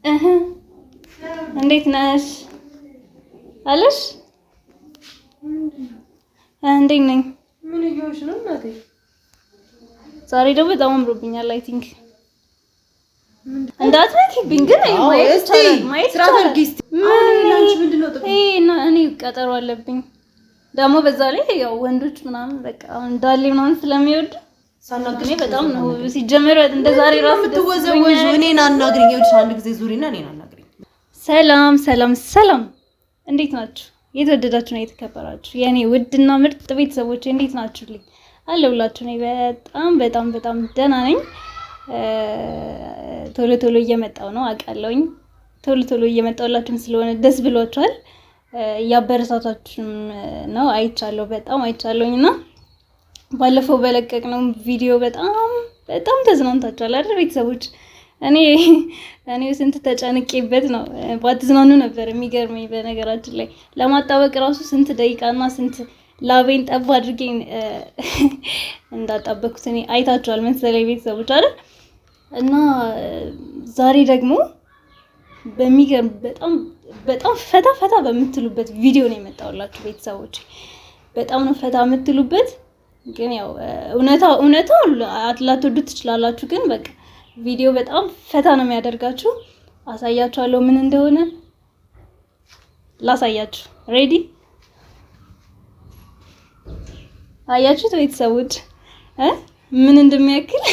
እህ እንዴት ነሽ አለሽ? እንዴት ነኝ? ምን እየሆንሽ ነው እናቴ? ዛሬ ደግሞ በጣም አምሮብኛል። አይ ቲንክ እንዳትነኪብኝ ግን ማየት እኔ ቀጠሮ አለብኝ ደግሞ በዛ ላይ ያው ወንዶች ምናምን በቃ እንዳለ ምናምን ስለሚወዱ ሳናግሬ በጣም ነው ሲጀመር እንደዛሬ ራስ ተወዘወዥ እኔን አናግሪኝ። ይኸውልሽ አንድ ጊዜ ዙሪና እኔን አናግሪኝ። ሰላም ሰላም ሰላም፣ እንዴት ናችሁ? የተወደዳችሁ ነው የተከበራችሁ የኔ ውድና ምርጥ ቤተሰቦች እንዴት ናችሁልኝ? አለሁላችሁ ነኝ በጣም በጣም በጣም ደህና ነኝ። ቶሎ ቶሎ እየመጣው ነው አውቃለሁኝ። ቶሎ ቶሎ እየመጣሁላችሁም ስለሆነ ደስ ብሏችኋል። ያበረታታችሁም ነው አይቻለሁ፣ በጣም አይቻለሁኝና ባለፈው በለቀቅነው ቪዲዮ በጣም በጣም ተዝናንታችኋል አይደል ቤተሰቦች? እኔ ስንት ተጨንቄበት ነው። ባትዝናኑ ነበር የሚገርመኝ። በነገራችን ላይ ለማጣበቅ ራሱ ስንት ደቂቃና ስንት ላቤን ጠብ አድርጌ እንዳጣበቅኩት እኔ አይታችኋል መሰለኝ ቤተሰቦች አይደል? እና ዛሬ ደግሞ በሚገርም በጣም በጣም ፈታ ፈታ በምትሉበት ቪዲዮ ነው የመጣሁላችሁ ቤተሰቦች። በጣም ነው ፈታ የምትሉበት። ግን ያው እውነታው ላትወዱት ትችላላችሁ። ግን በቃ ቪዲዮ በጣም ፈታ ነው የሚያደርጋችሁ። አሳያችኋለሁ ምን እንደሆነ ላሳያችሁ። ሬዲ? አያችሁት ቤተሰቦች ምን እንደሚያክል?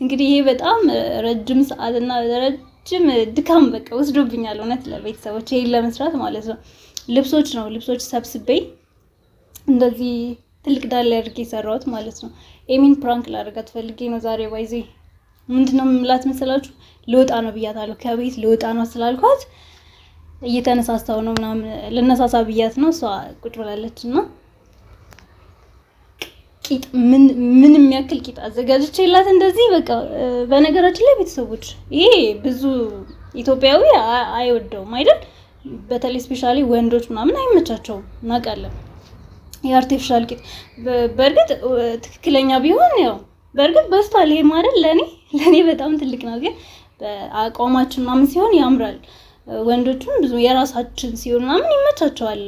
እንግዲህ ይሄ በጣም ረጅም ሰዓትና ረጅም ድካም በቃ ወስዶብኛል እውነት ለቤተሰቦች ይሄን ለመስራት ማለት ነው። ልብሶች ሰብስቤ እንደዚህ ትልቅ ዳል አድርጌ ሰራሁት ማለት ነው። ኤሚን ፕራንክ ላደርጋት ፈልጌ ነው ዛሬ። ባይዜ ምንድነው የምላት መሰላችሁ? ልወጣ ነው ብያታለሁ። ከቤት ልወጣ ነው ስላልኳት እየተነሳሳው ነው ምናምን ልነሳሳ ብያት ነው። እሷ ቁጭ ብላለችና ቂጥ ምን የሚያክል ቂጥ አዘጋጅቼላት እንደዚህ በቃ። በነገራችን ላይ ቤተሰቦች ይሄ ብዙ ኢትዮጵያዊ አይወደውም አይደል? በተለይ ስፔሻሊ ወንዶች ምናምን አይመቻቸውም እናውቃለን። የአርቲፊሻል ቂጥ በእርግጥ ትክክለኛ ቢሆን ያው በእርግጥ በስቷል። ይሄ ማለት ለኔ በጣም ትልቅ ነው። ግን በአቋማችን ምናምን ሲሆን ያምራል። ወንዶቹም ብዙ የራሳችን ሲሆን ምናምን ይመቻቸዋል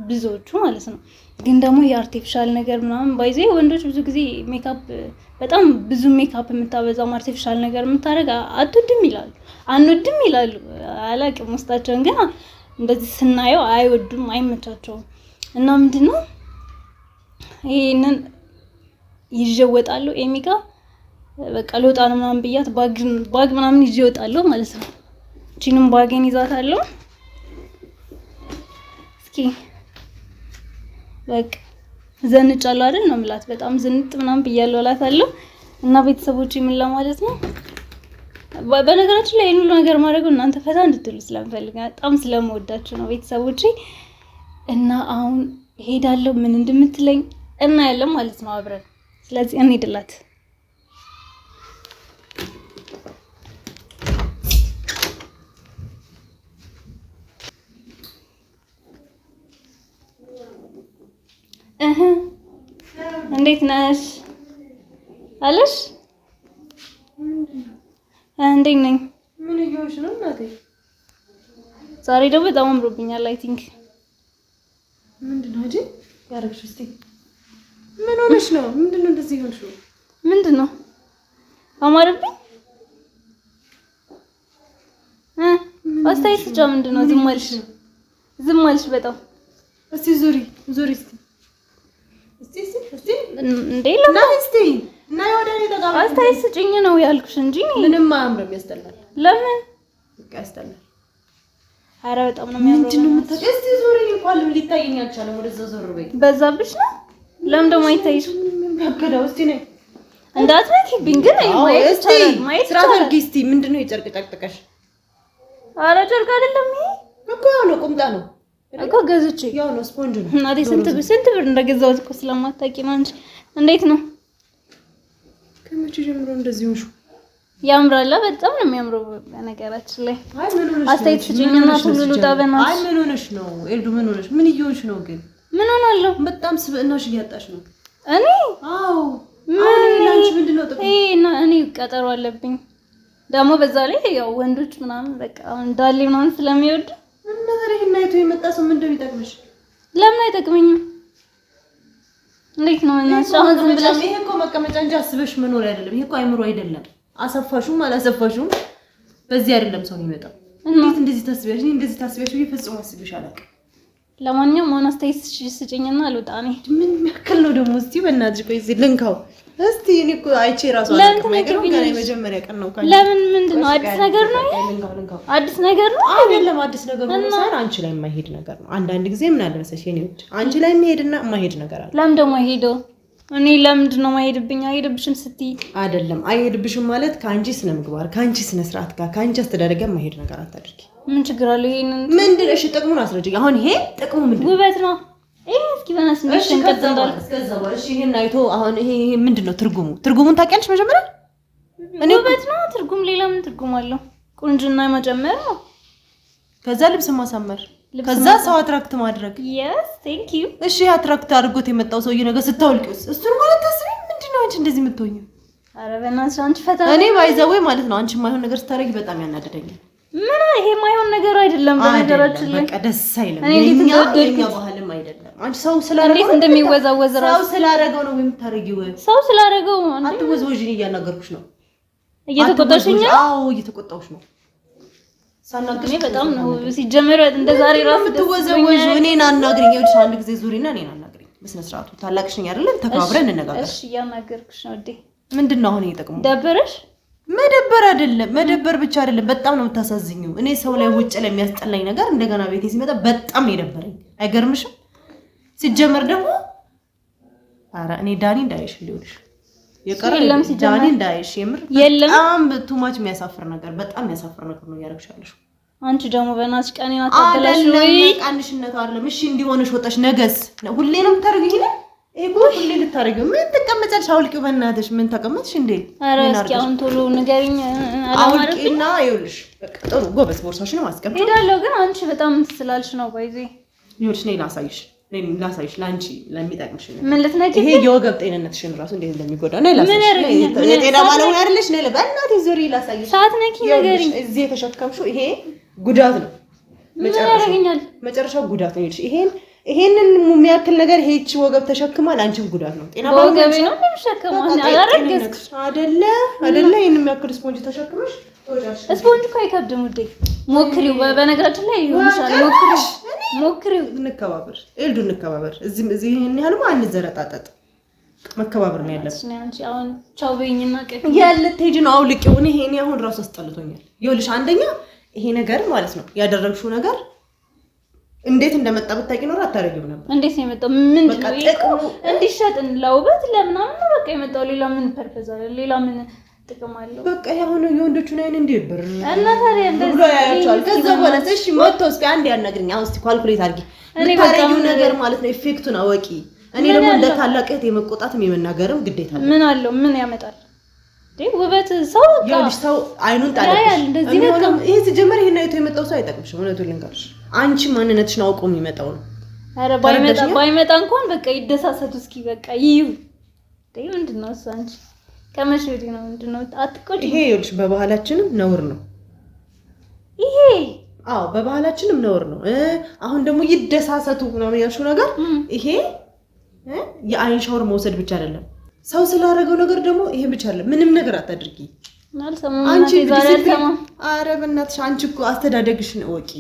ብዙዎቹ ማለት ነው። ግን ደግሞ የአርቲፊሻል ነገር ምናምን ባይዘ ወንዶች ብዙ ጊዜ ሜካፕ በጣም ብዙ ሜካፕ የምታበዛው አርቲፊሻል ነገር የምታደርግ አንወድም ይላሉ። አላውቅም ውስጣቸውን ግን እንደዚህ ስናየው አይወዱም፣ አይመቻቸውም። እና ምንድነው ይሄንን ይጀወጣሉ ኤሚጋ በቃ ልወጣ ነው ምናምን ብያት ባግ ምናምን ይጀወጣሉ ማለት ነው። እቺንም ባጌን ይዛታለሁ። እስኪ በቃ ዘንጫለሁ አይደል ነው የምላት። በጣም ዝንጥ ምናምን ብያለሁ እላታለሁ። እና ቤተሰቦቼ ምን ለማለት ነው፣ በነገራችን ላይ ይሄን ሁሉ ነገር ማድረገው እናንተ ፈታ እንድትሉ ስለምፈልግ በጣም ስለምወዳችሁ ነው ቤተሰቦቼ። እና አሁን ሄዳለሁ ምን እንደምትለኝ እናያለን ማለት ነው አብረን። ስለዚህ እንሂድላት። እንዴት ነሽ አለሽ? እንዴት ነኝ? ምን እየሆንሽ ነው እናቴ? ዛሬ ደግሞ በጣም አምሮብኛል። አይ ቲንክ ምንድነው እንጂ ያረግሽ? እስቲ ምን ሆነሽ ነው? ምንድነው እንደዚህ ሆንሽው? ምንድነው አማረብኝ? አስተያየት ብቻ ምንድነው? ዝም አልሽ በጣም። እስቲ ዙሪ እስቲ እንዴ ለምን እስቲ እና ወደኔ ተጋባ። አስተያየት ስጭኝ ነው ያልኩሽ እንጂ ምንም አያምርም፣ ያስጠላል። ለምን በቃ ያስጠላል። ኧረ በጣም ነው የሚያምረው። ምንድነው የምታውቂው? እስቲ ዙሪ እንኳን ሊታየኝ አልቻለም። ወደዛ ዞር በይ። በዛብሽ ነው። ለምን ደግሞ አይታይሽ? ያከዳው እስቲ ነይ እንዳትነኪብኝ ግን ማየት ስራ አድርጊ እስቲ። ምንድነው የጨርቅ ጨቅጥቀሽ? ኧረ ጨርቅ አይደለም ይሄ እኮ ነው፣ ቁምጣ ነው እኮ ገዝቼ። ያው ነው ስፖንጅ ነው። እናቴ ስንት ብር እንደገዛሁት እኮ ስለማታውቂ ነው እንጂ። እንዴት ነው? ከመቼ ጀምሮ እንደዚህ ሆንሽ? ያምራል፣ በጣም ነው የሚያምረው። በነገራችን ላይ አይ ምን ሆነሽ? አስተያየት ስጪኝና ሁሉ ልውጣ በእናትሽ። አይ ምን ሆነሽ ነው ኤልዱ? ምን ሆነሽ? ምን እየሆንሽ ነው ግን? ምን ሆናለሁ? በጣም ስብእናሽ እያጣሽ ነው። እኔ አዎ ምን ላንቺ ምንድነው ጥቅም? እኔ ቀጠሮ አለብኝ ደግሞ በዛ ላይ ያው ወንዶች ምናምን በቃ እንዳለ ምናምን ስለሚወድ እና ታዲያ እናይቶ የመጣ ሰው ምን እንደሚጠቅምሽ ለምን አይጠቅመኝም? እንዴት ነው እናንተ አሁን ዝም ብለሽ ይሄ እኮ መቀመጫ እንጂ አስበሽ መኖር አይደለም። ይሄ እኮ አይምሮ አይደለም። አሰፋሹም አላሰፋሹም በዚህ አይደለም ሰው የሚመጣው። እንዴት እንደዚህ ታስቢያለሽ? እኔ እንደዚህ ታስቢያለሽ ወይ ፈጽሞ አስብሽ አላውቅም። ለማንኛውም አሁን አስተያየት ስጭኝና አልወጣ እኔ ምን ያክል ነው ደግሞ እስቲ በእናትሽ ቆይ እዚህ ልንካው እስቲ እኔ እኮ አይቼ ራሱ አላውቅም። አይገርም ገና የመጀመሪያ ቀን ነው ካንቺ ለምን ምንድነው አዲስ ነገር ነው ልንካው አዲስ ነገር ነው አይደለም አዲስ ነገር ነው ሳይሆን አንቺ ላይ የማይሄድ ነገር ነው። አንዳንድ ጊዜ ምን አለ መሰለሽ የኔ ልጅ አንቺ ላይ የሚሄድና የማይሄድ ነገር አለ። ለምን ደግሞ ሄደው እኔ ለምንድን ነው ማይሄድብኝ? አይሄድብሽም ስትይ አይደለም አይሄድብሽም ማለት ካንቺ ስነ ምግባር ካንቺ ስነ ስርዓት ጋር ካንቺ አስተዳደግ የማይሄድ ነገር አታድርጊ። ምን ችግር አለው? ይሄንን ምንድን እሺ ጥቅሙን አስረጅኝ። አሁን ይሄ ጥቅሙ ምንድነው? ውበት ነው። ይሄ እስኪ በእናትሽ እንዴት እንቀጥላለን? እስከዛ እሺ ይሄን አይቶ አሁን ይሄ ምንድነው ትርጉሙ? ትርጉሙን ታውቂያለሽ መጀመሪያ? እኔ ውበት ነው ትርጉም፣ ሌላ ምን ትርጉም አለው? ቁንጅና መጨመር ነው። ከዛ ልብስ ማሳመር፣ ከዛ ሰው አትራክት ማድረግ። yes thank you። እሺ አትራክት አድርጎት የመጣው ሰውዬ ነገር ስታውልቂውስ እሱን ማለት ታስቢ ምንድነው አንቺ እንደዚህ የምትሆኚው? ኧረ በእናትሽ አንቺ ፈታ እኔ ባይዘው ማለት ነው አንቺ ማይሆን ነገር ስታረጊ በጣም ያናደደኛል። ምን ይሄ ማይሆን ነገር አይደለም። በነገራችን ላይ በቃ ደስ አይልም። እኔ የኛ ባህልም አይደለም። አንቺ ሰው ስላረገው እንዴት እንደሚወዛወዝ ራሱ ሰው ስላረገው ነው የምታረጊው። ሰው ስላረገው አትወዝወዥኝ እያናገርኩሽ ነው። እየተቆጣሽኝ? አዎ እየተቆጣሁሽ ነው። ሳናግሬ በጣም ነው ሲጀመር እንደዛሬ ራስ የምትወዘወዥ እኔን አናግሪኝ። ይኸውልሽ አንድ ጊዜ ዙሪና እኔን አናግሪኝ በስነ ስርዓቱ። ታላቅሽ ነኝ አይደል? ተከባብረን እንነጋገር። እሺ እያናገርኩሽ ነው እንዴ። ምንድነው አሁን እየጠቀመው? ደበረሽ? መደበር አይደለም መደበር ብቻ አይደለም። በጣም ነው የምታሳዝኙ። እኔ ሰው ላይ ውጭ ላይ የሚያስጠላኝ ነገር እንደገና ቤቴ ሲመጣ በጣም ይደበረኝ። አይገርምሽም? ሲጀመር ደግሞ ኧረ እኔ ዳኒ እንዳይሽ ሊሆንሽ የቀረለ ዳኒ እንዳይሽ የምር በጣም ቱማች የሚያሳፍር ነገር በጣም የሚያሳፍር ነገር ነው ያረግሻለሽ። አንቺ ደግሞ በእናትሽ ቀኔን አታደላሽ ወይ? ቃንሽነት አይደለም። እሺ እንዲሆንሽ ወጣሽ ነገስ ሁሌ ነው የምታረጊው ይሄ እኮ ሁሌ ልታረጊው ምን ተቀመጫለሽ? አውልቂው በእናትሽ ምን ተቀመጥሽ እንዴ? ኧረ እስኪ አሁን ቶሎ ንገሪኝ። አውልቂና ይኸውልሽ በቃ ጥሩ ጎበዝ ቦርሳሽን ማስቀመጥ ሄዳለሁ። ግን አንቺ በጣም ስላልሽ ነው ባይዜ ይኸውልሽ ነይ ላሳይሽ ላንቺ ለሚጠቅምሽ ምን ልትነቂ? ይሄ የወገብ ጤንነትሽን ራሱ እንዴት እንደሚጎዳ ነው ላሳይሽ። የጤና ባለሙያ አይደለሽ? ነይ በእናትሽ ዞሪ ላሳይሽ። ሰዓት ነኪ ንገሪኝ። እዚህ የተሸከምሽው ይሄ ጉዳት ነው። መጨረሻው ጉዳት ነው። ይሄንን የሚያክል ነገር ይሄች ወገብ ተሸክማ ለአንቺም ጉዳት ነው። ጤና ባለሙያ ነው እንደምሸከመው አላረገዝኩሽ አይደለ? ይሄን የሚያክል ስፖንጅ ተሸክመሽ ወጃሽ። ስፖንጅ እኮ አይከብድም ውዴ፣ ሞክሪው። በነገራችን ላይ ይሆንሻል። ሞክሪው። እንከባበር ኤልዱ እንከባበር። እዚህ ይሄን ያህልማ አንዘረጣጠጥ። መከባበር ነው ያለብን። አንቺ አሁን ቻው በይኝና ቀጥ ያልተሄጂ ነው አውልቂው። እኔ አሁን ራሱ አስጠልቶኛል። ይኸውልሽ አንደኛ ይሄ ነገር ማለት ነው ያደረግሽው ነገር እንዴት እንደመጣ ብታውቂ ኖር አታረጊው ነበር። እንዴት ነው የመጣው? ምንድነው ጥቅሙ? እንዲሸጥ ለውበት ለምናምን ነው በቃ የመጣው። ሌላ ምን ፐርፐዝ አለ? ሌላ ምን ጥቅም አለው? በቃ ያሁን የወንዶቹን አይን እንዴ ብር እና ታዲያ እንደዚህ ያያቻል። ከዛ በኋላ እሺ ሞቶ እስኪ አንድ ያናግሪኝ። አሁን እስቲ ካልኩሌት አድርጊ። እኔ ታረጊው ነገር ማለት ነው ኢፌክቱን አወቂ። እኔ ደግሞ እንደ ታላቅ እህት የመቆጣትም የመናገርም ግዴታ አለ። ምን አለው? ምን ያመጣል? ውበት ሰው ያውልሽ ሰው አይኑን ታለሽ። ይሄ ሲጀመር ይሄን አይቶ የመጣው ሰው አይጠቅምሽም። እውነቱን ልንገርሽ አንቺ ማንነትሽን አውቆ የሚመጣው ነው። አረ ባይመጣ እንኳን በቃ ይደሳሰቱ እስኪ በቃ ይዩ። ምንድነው እሱ? አንቺ ከመቼ ወዲህ ነው ምንድነው? አትቆጪ። ይሄ ይኸውልሽ በባህላችንም ነውር ነው ይሄ። አዎ በባህላችንም ነውር ነው። አሁን ደግሞ ይደሳሰቱ ምናምን ያልሽው ነገር ይሄ የአይን ሻወር መውሰድ ብቻ አይደለም። ሰው ስላደረገው ነገር ደግሞ ይሄ ብቻ አይደለም። ምንም ነገር አታድርጊ። አንቺ ኧረ በእናትሽ አንቺ እኮ አስተዳደግሽን እወቂ፣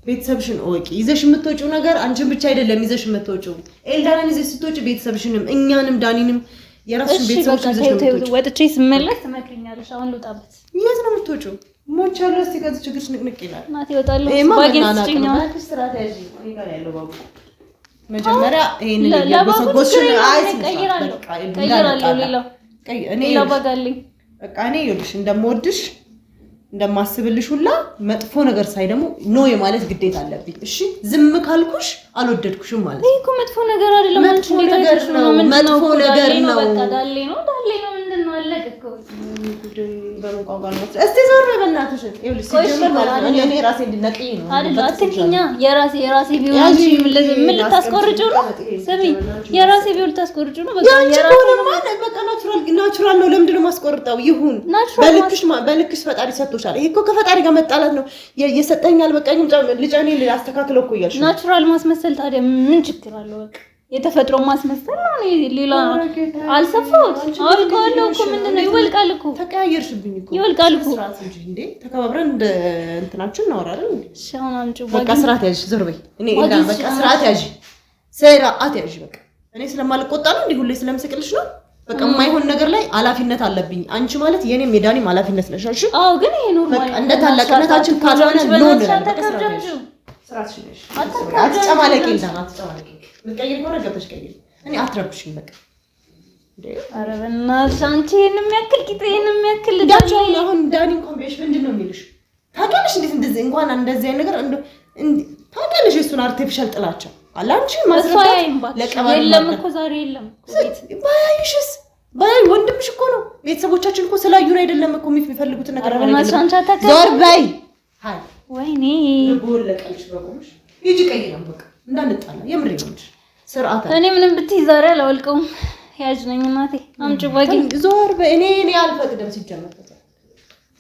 ቤተሰብሽን እወቂ። ይዘሽ የምትወጪው ነገር አንቺን ብቻ አይደለም ይዘሽ የምትወጪው። ኤልዳናን ይዘሽ ስትወጪ ቤተሰብሽንም እኛንም ዳኒንም የራስሽን ቤተሰቦች ይዘሽ ነው የምትወጪው። ወጥቼ ስመለስ ትመክሪኛለሽ። አሁን ልውጣበት። የት ነው የምትወጪው? ሞቻለሁ። እስቲ ከዚህ ችግርሽ ንቅንቅ ይላል። እናቴ እወጣለሁ። ባጌስጭኛው ስራት ያዢ እኔ ጋር ያለው ባቡ መጀመሪያ ይሄንን ለበሰጎሽን ቀይራለሁ። ሌላ ባጋለኝ በቃ እኔ ይኸውልሽ እንደምወድሽ እንደማስብልሽ ሁላ መጥፎ ነገር ሳይ ደግሞ ኖ የማለት ግዴታ አለብኝ። እሺ ዝም ካልኩሽ አልወደድኩሽም ማለት ነው። እኮ መጥፎ ነገር አይደለም። አንቺ ነገር ነው። መጥፎ ነገር ነው። በቃ ዳሌ ነው ምንድነው? አለቀ እኮ በምን ቋንቋ ነው? እስቲ ዞር በይ በእናትሽ። ይኸውልሽ ሲጀምር ማለት ነው እኔ ራሴ እንድነቅኝ ነው አይደል? አትንኪኛ። የራሴ ቢሆን አንቺ ምን ልታስቆርጪው ነው? ስሚ የራሴ ቢሆን ልታስቆርጪው ነው? በቃ የራሴ ነው ማለት በቃ ናቹራል ነው። ለምንድን ነው ማስቆርጣው? ይሁን በልክሽ ፈጣሪ ሰጥቶሻል። ይሄ እኮ ከፈጣሪ ጋር መጣላት ነው። የሰጠኛል በቃ ልጨኔ ላስተካክለው እኮ እያልሽ ናቹራል ማስመሰል ታዲያ ምን ችግር አለው? በቃ የተፈጥሮ ማስመሰል ነው። ሌላ አልሰፋሁት አልቀዋለሁ እኮ ምንድን ነው ይወልቃል እኮ ተቀያየርሽብኝ እኮ ይወልቃል እኮ እንዴ ተከባብረን እንደ እንትናችን እናወራለን እንዴ ሻውን አምጪ በቃ ስርዓት ያዥ ዞር በይ እኔ እንዳ በቃ ስርዓት ያዥ ስርዓት ያዥ በቃ እኔ ስለማልቆጣ ነው እንዴ ሁሌ ስለምስቅልሽ ነው በቃ የማይሆን ነገር ላይ ኃላፊነት አለብኝ አንቺ ማለት የኔም የዳኒም ኃላፊነት ነሽ እሺ አዎ ግን ይሄ ኖርማል በቃ እንደ ታላቅነታችን ካልሆነ ነው ስርዓት ነሽ አትጨማለቂ እንዳና አትጨማለቂ ምትቀይሪ ከሆነ ገብተሽ ቀይሪ እኔ አትረብሽኝ በቃ እንዴ ኧረ በእናትሽ አንቺ ይሄንን የሚያክል ዳቸው አሁን ዳኒ እንኳን ቢሽ ምንድነው የሚልሽ ታውቂያለሽ እንዴት እንደዚህ እንኳን እንደዚህ አይነት ነገር ታውቂያለሽ እሱን አርቲፊሻል ጥላቻ አላንቺ ማስረዳት ለቀባሪ የለም እኮ ዛሬ የለም ባይሽስ ባይ ወንድምሽ እኮ ነው ቤተሰቦቻችን እኮ ስላዩን አይደለም እኮ የሚፈልጉት ነገር ማለት ዞር በይ ሃይ ወይኔ ቦለቀልሽ በቆምሽ ይጂ ቀይራም በቃ እንዳንጣላ የምሬ ነው ስርዓት እኔ ምንም ብትይ ዛሬ አላወልቀውም ያጅ ነኝ እናቴ አምጪ ባጊ ዞር በይ እኔ አልፈቅድም ሲጀመር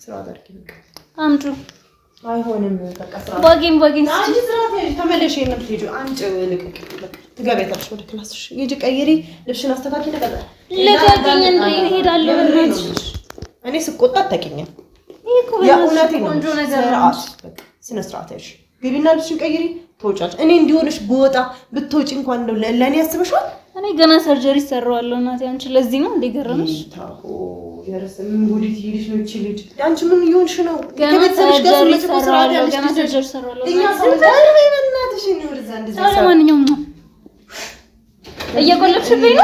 ስርዓት አድርጊ በቃ አምጪ አይሆንም በቃ ስርዓት ባጊን አንቺ ስርዓት ያዥ ተመለሽ የለም ትሄጂ አንቺ ልቅቅ በቃ ትገቢያለሽ ወደ ክላስሽ ይጂ ቀይሪ ልብስሽን አስተካክሊ ተቀጣ ለታገኝ እንዴ እሄዳለሁ በእናትሽ እኔ ስቆጣ አታውቂኝም ይሄኮ ቆንጆ ነገር ነው በቃ ስነ ስርዓት ያዥ ግቢና ልብስሽን ቀይሪ ተወጫጭ እኔ እንዲሆንሽ በወጣ ብትወጪ እንኳን እንደው ለኔ ያስበሻል እኔ ገና ሰርጀሪ ሰራዋለሁ እናቴ አንቺ ለዚህ ነው እንደ ገረመሽ ታው የረሰም ጉዲት ይልሽ ነው እቺ ልጅ አንቺ ምን ይሆንሽ ነው ከቤተሰብሽ ጋር ሰራዋለሁ ገና ሰርጀሪ ሰራዋለሁ እኛ ሰምተን በእናትሽ ነው ወርዛ እንደዛ ለማንኛውም ነው እየቆለፍሽብኝ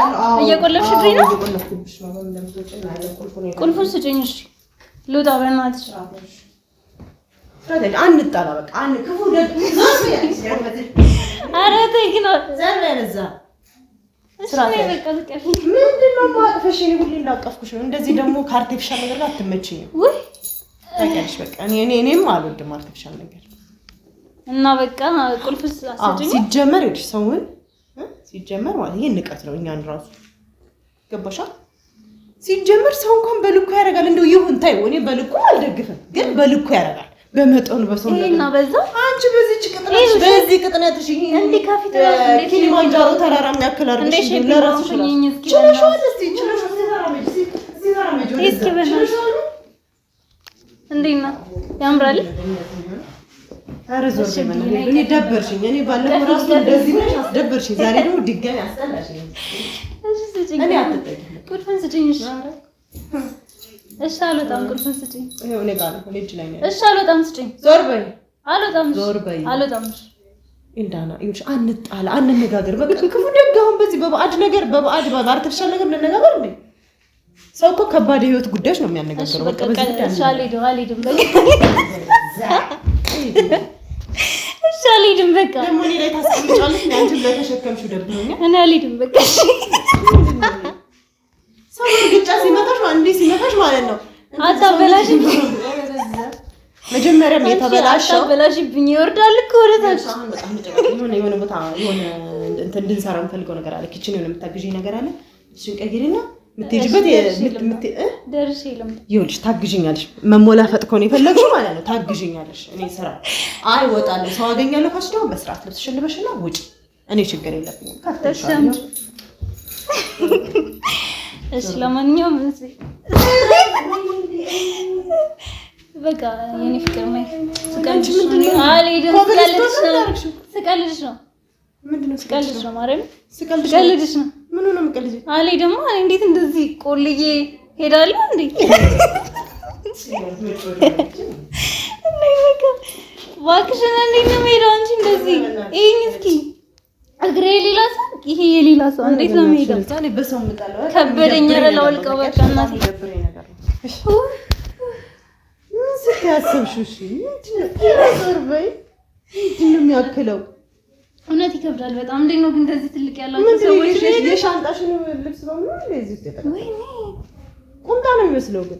ነው ቁልፉን ስጪኝ እሺ ልውጣ በእናትሽ አንጣላ በቃ ክፉ ደግ ኧረ ተይ ግን ዘር ያለዛ ስራቴ በቃ ልቀፊ ምንድነው ማቅፈሽ እኔ ሁሌ እንዳቀፍኩሽ ነው እንደዚህ ደግሞ ከአርቲፊሻል ነገር ጋር አትመችኝም ወይ ታውቂያለሽ በቃ እኔም አልወድም አርቲፊሻል ነገር እና በቃ ቁልፍስ አስጪኝ ሲጀመር ይኸውልሽ ሰውን ሲጀመር ማለት ይሄ ንቀት ነው እኛን ራሱ ገባሻ ሲጀመር ሰው እንኳን በልኩ ያደርጋል እንደው ይሁን ታዩ እኔ በልኩ አልደግፍም ግን በልኩ ያደርጋል በመጠኑ በሰው ነገር እና በዛ አንቺ በዚህ ቅጥነትሽ ይሄ እንዴ ካፊት ኪሊማንጃሮ ተራራ የሚያክል አድርገሽ ለራስሽ ችለሽዋል እስቲ እስኪ በእናትሽ እንዴት ነው ያምራል ኧረ ዞር በይ እኔ ደበርሽኝ እኔ ባለፈው ራሱ እንደዚህ ነሽ አስደበርሽኝ ዛሬ ደግሞ ድጋሚ አስጠላሽኝ እሺ ስጪኝ እኔ አትጠይቂ ቁልፉን ስጪኝ እሺ አልወጣም ቁልፉን ስጪኝ ይኸው እኔ ጋር ነው ልጅ ላይ ነው እሺ አልወጣም ስጪኝ ዞር በይ አልወጣም እንዳና ይኸውልሽ አንጣላ አንነጋገር በቃ ክፉ ደግ አሁን በዚህ በባዕድ ነገር በአርቲፊሻል ነገር እንነጋገር እንዴ ሰው እኮ ከባድ ህይወት ጉዳዮች ነው የሚያነጋግረው በቃ በዚህ ጉዳይ እሺ አልሄድም በቃ እሺ አልሄድም በቃ ደግሞ እኔ ላይ ታስቀምጫለሽ አንቺም ላይ ተሸከምሽው ደብሮኛል እኔ አልሄድም በቃ ሰው ግጫ ሲመጣሽ አንዴ ሲመጣሽ ማለት ነው አታበላሽብኝ መጀመሪያም የተበላሸው አታበላሽብኝ ይወርዳል እኮ ወደታች የሆነ ቦታ የሆነ እንትን እንድንሰራ የምፈልገው ነገር አለ ኪችን የሆነ የምታግዢኝ ነገር አለ እሱን ቀይሪና የምትሄጂበት ደርሼ የለም ይኸውልሽ ታግዢኛለሽ መሞላፈጥ ከሆነ የፈለግሽው ማለት ነው ታግዢኛለሽ እኔ ስራ አይ እወጣለሁ ሰው አገኛለሁ ካልሽ ደግሞ በስርዓት ልብስሽን ልበሽና ውጪ እኔ ችግር የለብኝም እሺ ለማንኛውም በቃ የኔ ፍቅር ማይ ስቀልድሽ ነው ማርያም ስቀልድሽ ነው ምን ነው የምቀልጂ አሌ ደግሞ እንዴት እንደዚህ ቆልዬ ሄዳለሁ እንዴ እና በቃ ዋክሽን እንዴት ነው የምሄደው አንቺ እንደዚህ ይሄን እስኪ እግሬ የሌላ ሰው ይሄ የሌላ ሰው እንዴት ነው የምሄደው እኔ በሰው የምጣለው ከበደኝ ለወልቀው በቃ እናቴ ያሰብሽው እሺ ዞር በይ ምንድን ነው የሚያክለው እውነት ይከብዳል በጣም እንዴት ነው ግን እንደዚህ ትልቅ ያላችሁ ሰዎች የሻንጣሽን ልብስ በሙሉ እንደዚህ ተጠቅመው ወይኔ ቁምጣ ነው የሚመስለው ግን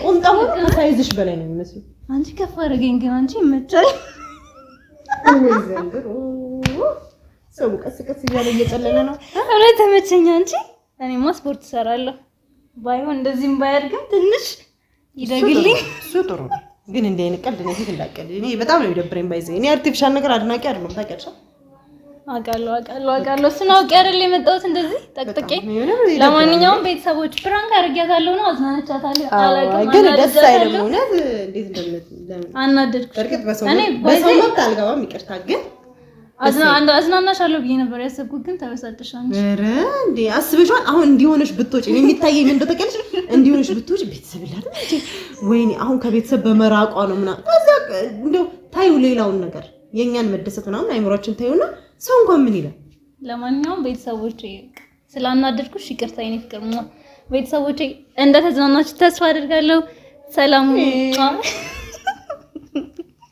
ቁምጣ ሆኖ ከሳይዝሽ በላይ ነው የሚመስለው። አንቺ ከፍ አደረገኝ ግን አንቺ ይመቻል። ሰው ቀስ ቀስ እያለ እየጨለለ ነው። እውነት ተመቸኝ። አንቺ እኔማ ስፖርት እሰራለሁ ባይሆን እንደዚህም ባያድግም ትንሽ ይደግልኝ። እሱ ጥሩ ነው ግን እንደ አይነት ቀልድ ነው ፊት እንዳቀል እኔ በጣም ነው የሚደብረኝ። ባይዘኝ እኔ አርቲፊሻል ነገር አድናቂ አይደለም ታውቂያለሽ። አውቃለሁ እሱን አውቄ አይደል የመጣሁት እንደዚህ ጠቅጥቄ። ለማንኛውም ቤተሰቦች ፕራንክ አድርጊያታለሁ ነው አዝናነቻታለሁ። አላውቅም ግን ደስ አይልም እውነት። እንዴት እንደምት አናደድኩሽ። በርግጥ በሰው መብት አልገባም ይቅርታ። ግን አዝናናሻለሁ ብዬ ነበር ያሰብኩት ግን ተበሳጨሽ አንቺ። ኧረ እንዴ አስበሽዋል? አሁን እንዲሆነሽ ብትወጪ እኔ የሚታየኝ ምን እንደተቀልሽ እንዲሆነሽ ብትወጪ ቤተሰብ ይላል እንጂ ወይኔ አሁን ከቤተሰብ በመራቋ ነው ምናምን። ከዛ እንደው ታዩ ሌላውን ነገር የኛን መደሰት ምናምን አይምሮአችን ታዩና ሰው እንኳን ምን ይላል። ለማንኛውም ቤተሰቦቼ ስላናደድኩሽ ይቅርታ የኔ ፍቅር። ቤተሰቦቼ እንደተዝናናችሁ ተስፋ አድርጋለሁ። ሰላም